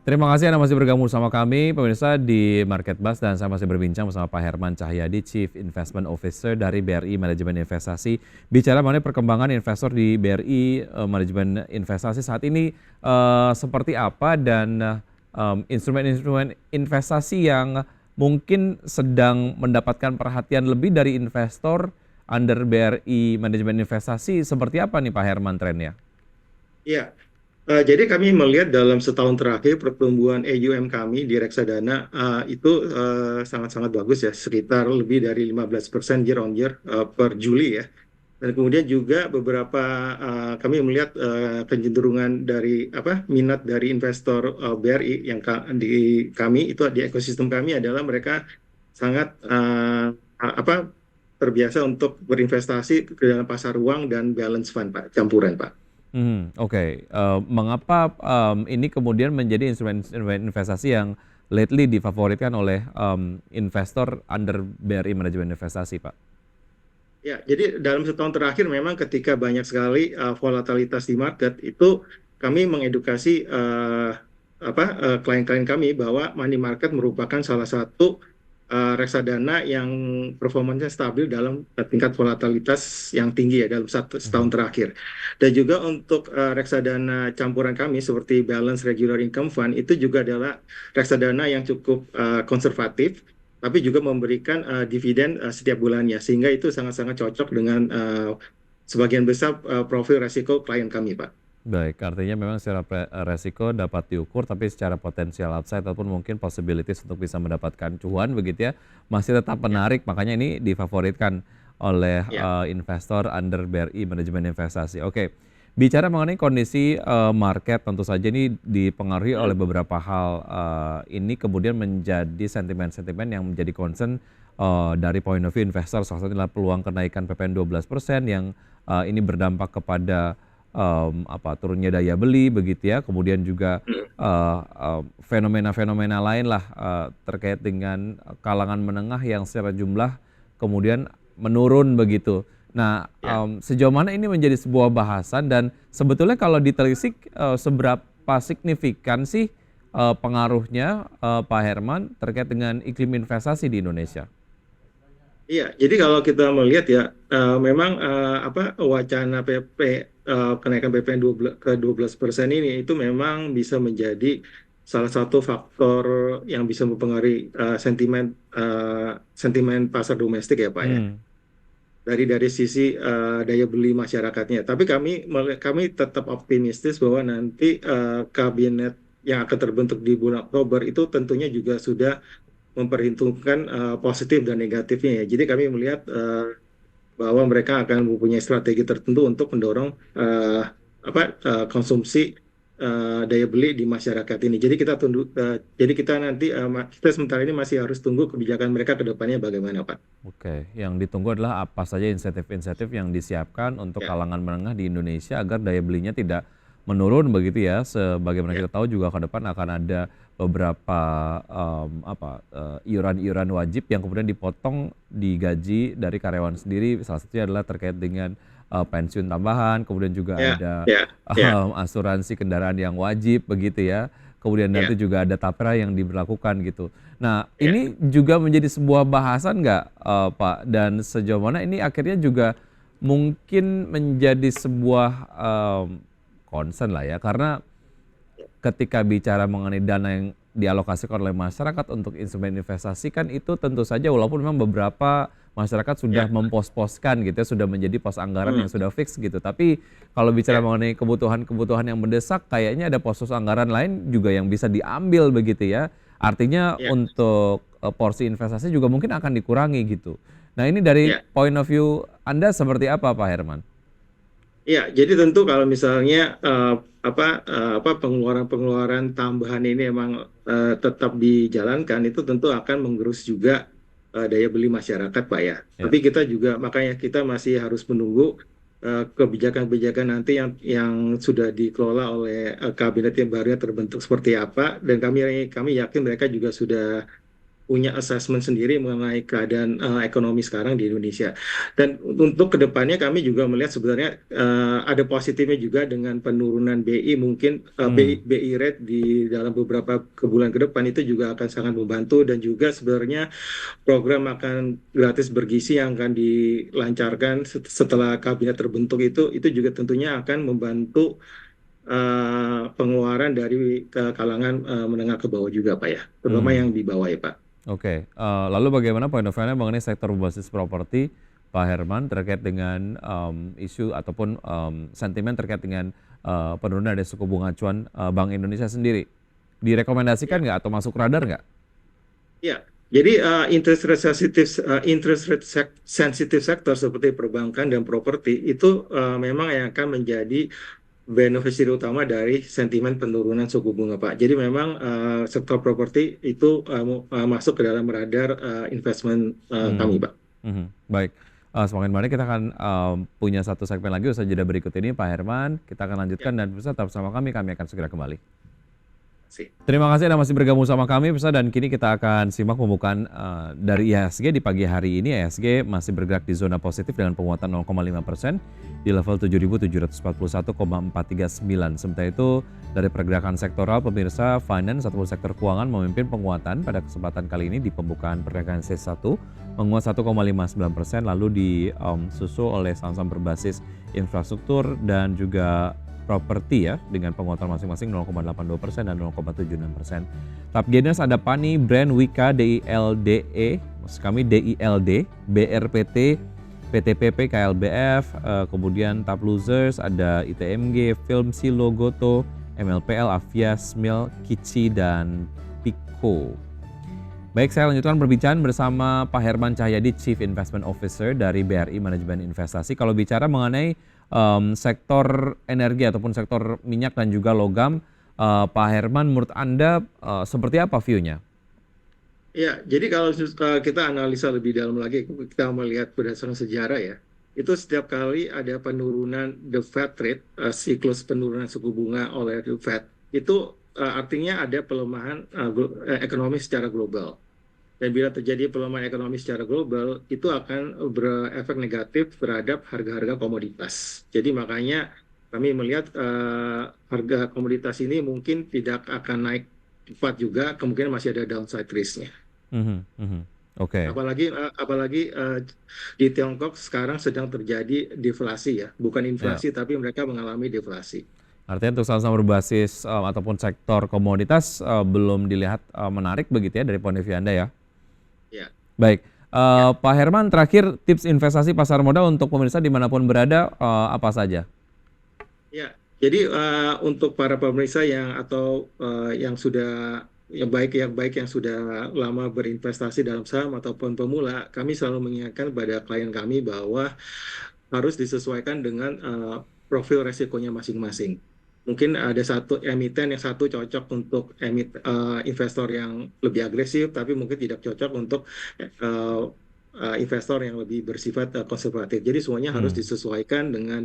Terima kasih Anda masih bergabung sama kami, pemirsa di Market Buzz, dan saya masih berbincang bersama Pak Herman Cahyadi, Chief Investment Officer dari BRI Manajemen Investasi. Bicara mengenai perkembangan investor di BRI Manajemen Investasi saat ini seperti apa, dan instrumen-instrumen investasi yang mungkin sedang mendapatkan perhatian lebih dari investor under BRI Manajemen Investasi seperti apa nih Pak Herman trennya? Iya, jadi kami melihat dalam setahun terakhir pertumbuhan AUM kami di reksadana itu sangat-sangat bagus ya, sekitar lebih dari 15% year on year per Juli ya. Dan kemudian juga beberapa kami melihat kecenderungan dari minat dari investor BRI yang di kami itu di ekosistem kami adalah mereka sangat terbiasa untuk berinvestasi ke dalam pasar uang dan balance fund Pak, campuran Pak. Oke. Mengapa ini kemudian menjadi instrumen investasi yang lately difavoritkan oleh investor under BRI Manajemen Investasi, Pak? Ya, jadi dalam setahun terakhir memang ketika banyak sekali volatilitas di market itu kami mengedukasi klien-klien kami bahwa money market merupakan salah satu reksadana yang performanya stabil dalam tingkat volatilitas yang tinggi ya dalam setahun Mhm. terakhir. Dan juga untuk reksadana campuran kami seperti Balance Regular Income Fund itu juga adalah reksadana yang cukup konservatif tapi juga memberikan dividen setiap bulannya, sehingga itu sangat-sangat cocok dengan sebagian besar profil resiko klien kami, Pak. Baik, artinya memang secara resiko dapat diukur, tapi secara potensial upside ataupun mungkin possibilities untuk bisa mendapatkan cuan begitu ya, masih tetap Ya, menarik, makanya ini difavoritkan oleh ya. investor under BRI Manajemen Investasi. Oke, bicara mengenai kondisi market, tentu saja ini dipengaruhi oleh Hmm, beberapa hal, ini kemudian menjadi sentimen-sentimen yang menjadi concern dari point of view investor. Salah satunya adalah peluang kenaikan PPN 12% yang ini berdampak kepada turunnya daya beli begitu ya, kemudian juga hmm. fenomena-fenomena lain lah terkait dengan kalangan menengah yang secara jumlah kemudian menurun begitu. Nah, Ya. sejauh mana ini menjadi sebuah bahasan, dan sebetulnya kalau ditelisik seberapa signifikan sih pengaruhnya Pak Herman terkait dengan iklim investasi di Indonesia? Iya, jadi kalau kita melihat ya, memang wacana kenaikan PPN ke 12% ini itu memang bisa menjadi salah satu faktor yang bisa mempengaruhi sentimen pasar domestik ya Pak ya. Hmm, Dari sisi daya beli masyarakatnya. Tapi kami tetap optimistis bahwa nanti kabinet yang akan terbentuk di bulan Oktober itu tentunya juga sudah memperhitungkan positif dan negatifnya ya. Jadi kami melihat bahwa mereka akan mempunyai strategi tertentu untuk mendorong konsumsi daya beli di masyarakat ini. Jadi kita nanti kita sementara ini masih harus tunggu kebijakan mereka ke depannya bagaimana, Pak. oke. Yang ditunggu adalah apa saja insentif-insentif yang disiapkan untuk Ya, kalangan menengah di Indonesia agar daya belinya tidak menurun begitu ya. Sebagaimana ya, kita tahu juga ke depan akan ada beberapa iuran-iuran wajib yang kemudian dipotong di gaji dari karyawan sendiri. Salah satunya adalah terkait dengan pensiun tambahan, kemudian juga ya, ada ya, ya, asuransi kendaraan yang wajib begitu ya. Kemudian nanti ya, juga ada tapera yang diberlakukan gitu. Nah, ya. ini juga menjadi sebuah bahasan nggak, Pak? Dan sejauh mana ini akhirnya juga mungkin menjadi sebuah concern lah ya, karena ketika bicara mengenai dana yang dialokasikan oleh masyarakat untuk instrumen investasi kan itu tentu saja walaupun memang beberapa masyarakat sudah Ya, mempos-poskan gitu ya, sudah menjadi pos anggaran yang hmm, sudah fix gitu. Tapi kalau bicara ya, mengenai kebutuhan-kebutuhan yang mendesak, kayaknya ada pos-pos anggaran lain juga yang bisa diambil begitu ya. Artinya ya, untuk porsi investasi juga mungkin akan dikurangi gitu. Nah, ini dari ya. point of view Anda seperti apa, Pak Herman? Ya, jadi tentu kalau misalnya pengeluaran-pengeluaran tambahan ini emang tetap dijalankan, itu tentu akan menggerus juga daya beli masyarakat, Pak ya. Ya. Tapi kita juga makanya kita masih harus menunggu kebijakan-kebijakan nanti yang sudah dikelola oleh kabinet yang barunya terbentuk seperti apa. Dan kami yakin mereka juga sudah punya assessment sendiri mengenai keadaan ekonomi sekarang di Indonesia. Dan untuk kedepannya kami juga melihat sebenarnya ada positifnya juga dengan penurunan BI, mungkin Hmm. BI rate di dalam beberapa bulan ke depan itu juga akan sangat membantu, dan juga sebenarnya program makan gratis bergizi yang akan dilancarkan setelah kabinet terbentuk itu juga tentunya akan membantu pengeluaran dari kalangan menengah ke bawah juga Pak ya, terutama Hmm. yang di bawah ya Pak. Oke, lalu bagaimana point of view-nya mengenai sektor berbasis properti, Pak Herman, terkait dengan isu ataupun sentimen terkait dengan penurunan dari suku bunga acuan Bank Indonesia sendiri? Ya, Direkomendasikan nggak atau masuk radar nggak? ya. Jadi interest rate sensitive sektor seperti perbankan dan properti itu memang yang akan menjadi beneficiary utama dari sentimen penurunan suku bunga, Pak. Jadi memang sektor properti itu masuk ke dalam radar investment kami, Hmm. Pak. Mhm. Baik, semakin banyak kita akan punya satu segmen lagi usaha jeda berikut ini, Pak Herman. Kita akan Ya, lanjutkan dan pemirsa tetap bersama kami akan segera kembali. sih. Terima kasih Anda masih bergabung sama kami pemirsa, dan kini kita akan simak pembukaan dari IHSG di pagi hari ini. IHSG masih bergerak di zona positif dengan penguatan 0,5% di level 7.741,439. Sementara itu dari pergerakan sektoral pemirsa, finance ataupun sektor keuangan memimpin penguatan pada kesempatan kali ini di pembukaan perdagangan C1 menguat 1,59%, lalu disusul oleh saham-saham berbasis infrastruktur dan juga properti ya dengan penguatan masing-masing 0,82% dan 0,76%. Top gainers ada Pani, Brand, Wika, DILDE, maksud kami DILD, BRPT, PTPP, KLBF, kemudian top losers ada ITMG, Film, Silo, Goto, MLPL, Avia, Smil, Kici, dan Pico. Baik, saya lanjutkan perbincangan bersama Pak Herman Cahyadi, Chief Investment Officer dari BRI Manajemen Investasi. Kalau bicara mengenai sektor energi ataupun sektor minyak dan juga logam, Pak Herman, menurut Anda seperti apa view-nya? Ya, jadi kalau kita analisa lebih dalam lagi, kita melihat berdasarkan sejarah ya, itu setiap kali ada penurunan the Fed rate, siklus penurunan suku bunga oleh the Fed, itu artinya ada pelemahan ekonomi secara global. Dan bila terjadi pelemahan ekonomi secara global, itu akan berefek negatif terhadap harga-harga komoditas. Jadi makanya kami melihat harga komoditas ini mungkin tidak akan naik cepat juga, kemungkinan masih ada downside risk-nya. Mhm, mhm. Oke, Apalagi di Tiongkok sekarang sedang terjadi deflasi ya, bukan ya. inflasi tapi mereka mengalami deflasi. Artinya untuk saham-saham berbasis ataupun sektor komoditas belum dilihat menarik begitu ya dari point of view Anda ya. Ya. Baik, Pak Herman, terakhir tips investasi pasar modal untuk pemirsa dimanapun berada apa saja? Ya, jadi untuk para pemirsa yang atau yang sudah yang baik yang sudah lama berinvestasi dalam saham ataupun pemula, kami selalu mengingatkan pada klien kami bahwa harus disesuaikan dengan profil resikonya masing-masing. Mungkin ada satu emiten yang satu cocok untuk investor yang lebih agresif, tapi mungkin tidak cocok untuk uh, investor yang lebih bersifat konservatif. Jadi semuanya harus Hmm, disesuaikan dengan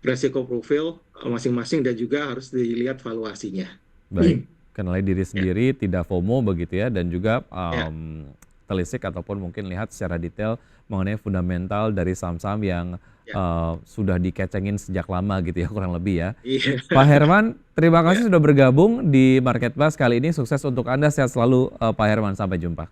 resiko profil masing-masing dan juga harus dilihat valuasinya. baik, kenali diri Ya, sendiri, tidak FOMO begitu ya, dan juga ya, telisik ataupun mungkin lihat secara detail mengenai fundamental dari saham-saham yang ya, sudah dikecengin sejak lama gitu ya kurang lebih ya. iya, Pak Herman, terima ya. kasih sudah bergabung di Market Plus kali ini. Sukses untuk Anda, sehat selalu Pak Herman. Sampai jumpa.